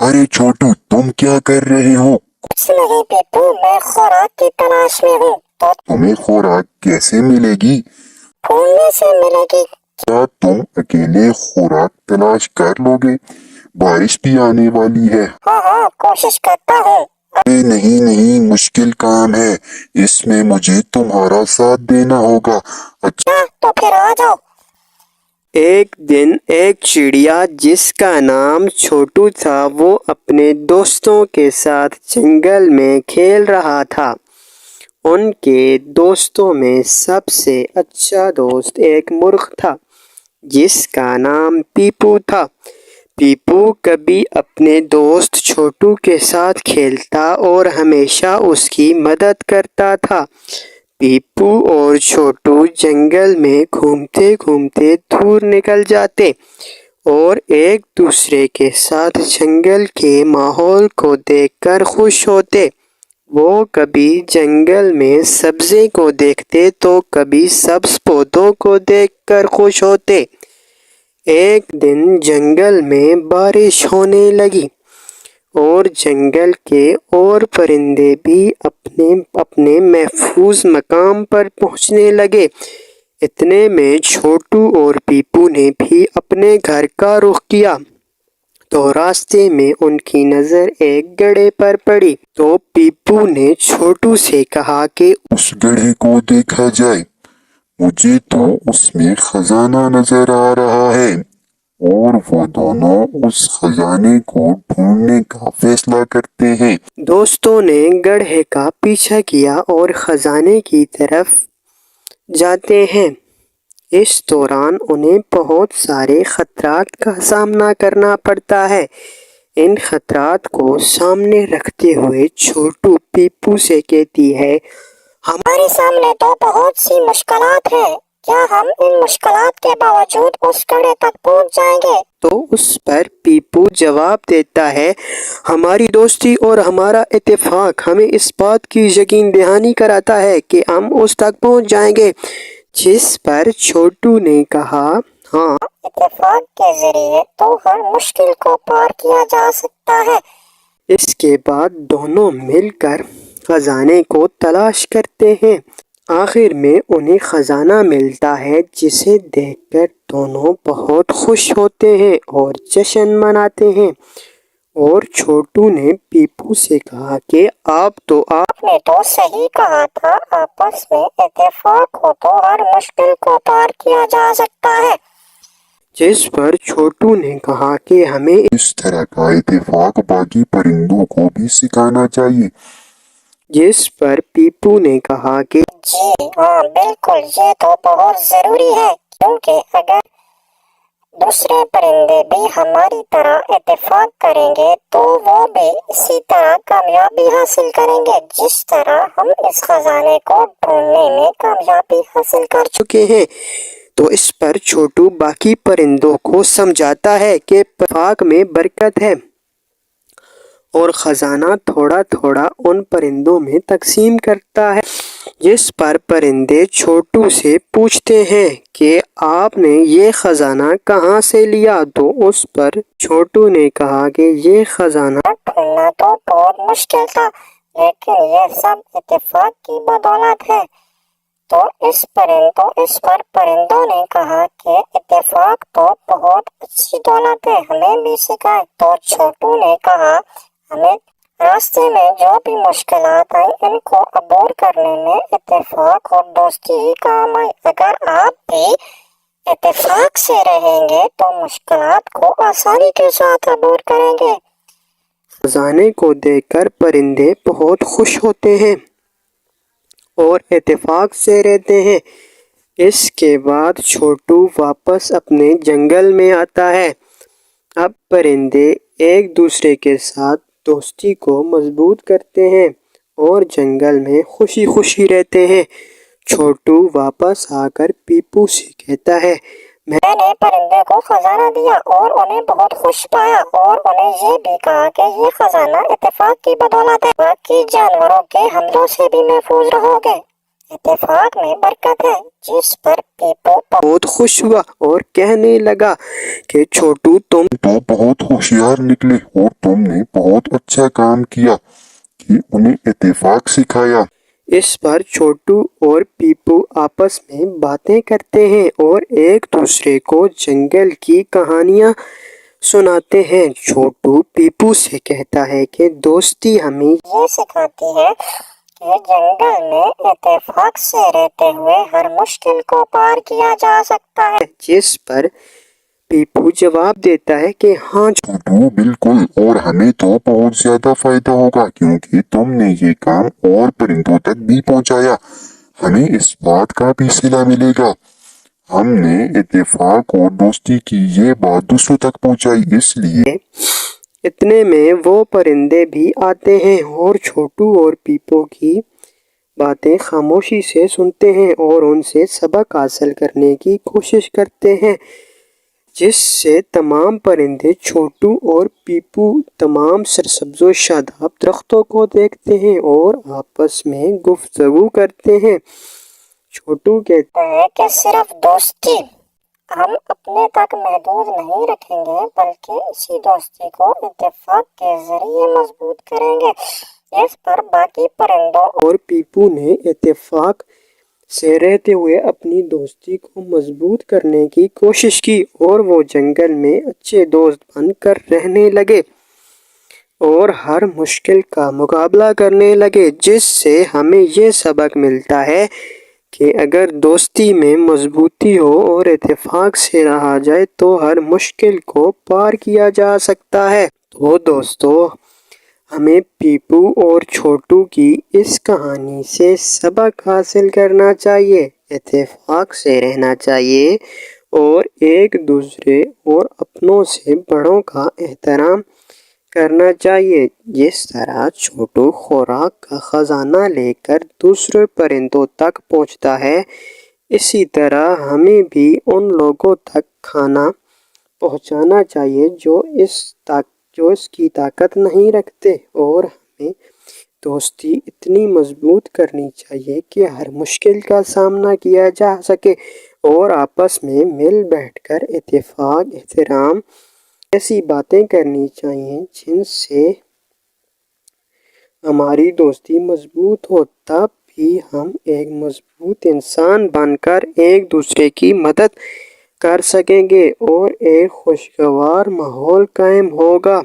अरे छोटू, तुम क्या कर रहे हो? कुछ नहीं पीपू, मैं खुराक की तलाश में हूँ। तो तुम्हें खुराक कैसे मिलेगी? ढूंढने से मिलेगी। क्या तुम अकेले खुराक तलाश कर लोगे? बारिश भी आने वाली है। हाँ हाँ, कोशिश करता हूँ। अरे नहीं नहीं, मुश्किल काम है, इसमें मुझे तुम्हारा साथ देना होगा। अच्छा, तो फिर आ जाओ। एक दिन एक चिड़िया जिसका नाम छोटू था वो अपने दोस्तों के साथ जंगल में खेल रहा था। उनके दोस्तों में सबसे अच्छा दोस्त एक मुर्ग था जिसका नाम पीपू था। पीपू कभी अपने दोस्त छोटू के साथ खेलता और हमेशा उसकी मदद करता था। पीपू और छोटू जंगल में घूमते घूमते दूर निकल जाते और एक दूसरे के साथ जंगल के माहौल को देखकर खुश होते। वो कभी जंगल में सब्जी को देखते तो कभी सब्ज पौधों को देखकर खुश होते। एक दिन जंगल में बारिश होने लगी और जंगल के और परिंदे भी अपने अपने महफूज मकाम पर पहुंचने लगे। इतने में छोटू और पीपू ने भी अपने घर का रुख किया तो रास्ते में उनकी नजर एक गड्ढे पर पड़ी। तो पीपू ने छोटू से कहा कि उस गड्ढे को देखा जाए, मुझे तो उसमें खजाना नजर आ रहा है। और वो दोनों उस खजाने को ढूंढने का फैसला करते हैं। दोस्तों ने गड्ढे का पीछा किया और खजाने की तरफ जाते हैं। इस दौरान उन्हें बहुत सारे खतरात का सामना करना पड़ता है। इन खतरात को सामने रखते हुए छोटू पीपू से कहती है, हमारे सामने तो बहुत सी मुश्किलात है। क्या हम इन मुश्किलात के बावजूद उस गड्ढे तक पहुंच जाएंगे? तो उस पर पीपू जवाब देता है, हमारी दोस्ती और हमारा इत्तेफाक हमें इस बात की यकीन दहानी कराता है कि हम उस तक पहुंच जाएंगे। जिस पर छोटू ने कहा, हाँ, इत्तेफाक के जरिए तो हर मुश्किल को पार किया जा सकता है। इसके बाद दोनों मिलकर खजाने को तलाश करते हैं। आखिर में उन्हें खजाना मिलता है जिसे देखकर दोनों बहुत खुश होते हैं और जश्न मनाते हैं। और छोटू ने पीपू से कहा कि आपने तो सही कहा था, आपस में इत्तेफाक हो तो हर मुश्किल को पार किया जा सकता है। जिस पर छोटू ने कहा कि हमें इस तरह का इत्तेफाक बाकी परिंदों को भी सिखाना चाहिए। जिस पर पीपू ने कहा कि जी हाँ, बिल्कुल, ये तो बहुत जरूरी है, क्योंकि अगर दूसरे परिंदे भी हमारी तरह इत्तेफाक करेंगे तो वो भी इसी तरह कामयाबी हासिल करेंगे जिस तरह हम इस खजाने को ढूंढने में कामयाबी हासिल कर चुके हैं। तो इस पर छोटू बाकी परिंदों को समझाता है कि इत्तेफाक में बरकत है और खजाना थोड़ा थोड़ा उन परिंदों में तकसीम करता है। जिस पर परिंदे छोटू से पूछते हैं कि आपने ये खजाना कहाँ से लिया, तो उस पर छोटू ने कहा कि ये खजाना ढूंढना तो बहुत मुश्किल था, लेकिन ये सब इत्तेफाक की बदौलत है। तो इस पर परिंदों ने कहा कि इत्तेफाक तो बहुत अच्छी दौलत है, हमें भी सिखाए। तो छोटू ने कहा, हमें रास्ते में जो भी मुश्किलात आई इनको अबूर करने में इत्तेफाक और दोस्ती ही काम आई। अगर आप भी इत्तेफाक से रहेंगे तो मुश्किलात को आसानी के साथ अबूर करेंगे। खजाने को देखकर परिंदे बहुत खुश होते हैं और इत्तेफाक से रहते हैं। इसके बाद छोटू वापस अपने जंगल में आता है। अब परिंदे एक दूसरे के साथ दोस्ती को मजबूत करते हैं और जंगल में खुशी खुशी रहते हैं। छोटू वापस आकर पीपू से कहता है, मैंने परिंदे को खजाना दिया और उन्हें बहुत खुश पाया और उन्हें ये भी कहा कि ये खजाना इत्तेफाक की बदौलत है, बाकी जानवरों के हमलों से भी महफूज रहोगे। इत्तेफाक में बरकत है। जिस पर पीपू बहुत खुश हुआ और कहने लगा कि छोटू तुम तो बहुत होशियार निकले और तुमने बहुत अच्छा काम किया कि उन्हें इत्तेफाक सिखाया। इस पर छोटू और पीपू आपस में बातें करते हैं और एक दूसरे को जंगल की कहानियां सुनाते हैं। छोटू पीपू से कहता है कि दोस्ती हमें ये सिखाती है कि जंगल में इत्तेफाक से रहते हुए हर मुश्किल को पार किया जा सकता है। जिस पर पीपू जवाब देता है कि हाँ छोटू बिल्कुल, और हमें तो बहुत ज्यादा फायदा होगा क्योंकि तुमने ये काम और परिंदों तक भी पहुंचाया। हमें इस बात का भी सिला मिलेगा। हमने इत्तेफाक और दोस्ती की ये बात दूसरों तक पहुंचाई, इसलिए इतने में वो परिंदे भी आते हैं और छोटू और पीपू की बातें खामोशी से सुनते हैं और उनसे सबक हासिल करने की कोशिश करते हैं। जिससे तमाम परिंदे छोटू और पीपू तमाम सरसब्ज़ शादाब दरख्तों को देखते हैं और आपस में गुफ्तगू करते हैं। छोटू कहता है कि सिर्फ दोस्ती हम अपने तक महदूद नहीं रखेंगे, बल्कि इसी दोस्ती को इत्तेफाक के जरिए मजबूत करेंगे। इस पर बाकी परिंदों और पीपू ने इत्तेफाक से रहते हुए अपनी दोस्ती को मजबूत करने की कोशिश की और वो जंगल में अच्छे दोस्त बनकर रहने लगे और हर मुश्किल का मुकाबला करने लगे। जिससे हमें ये सबक मिलता है कि अगर दोस्ती में मजबूती हो और इत्तेफाक से रहा जाए तो हर मुश्किल को पार किया जा सकता है। तो दोस्तों, हमें पीपू और छोटू की इस कहानी से सबक हासिल करना चाहिए, इत्तेफाक से रहना चाहिए और एक दूसरे और अपनों से बड़ों का एहतराम करना चाहिए। जिस तरह छोटू खुराक का खजाना लेकर दूसरे परिंदों तक पहुंचता है, इसी तरह हमें भी उन लोगों तक खाना पहुंचाना चाहिए जो इसकी ताकत नहीं रखते। और हमें दोस्ती इतनी मजबूत करनी चाहिए कि हर मुश्किल का सामना किया जा सके और आपस में मिल बैठकर इत्तेफाक, एहतराम ऐसी बातें करनी चाहिए जिनसे हमारी दोस्ती मजबूत हो। तब भी हम एक मजबूत इंसान बनकर एक दूसरे की मदद कर सकेंगे और एक खुशगवार माहौल कायम होगा।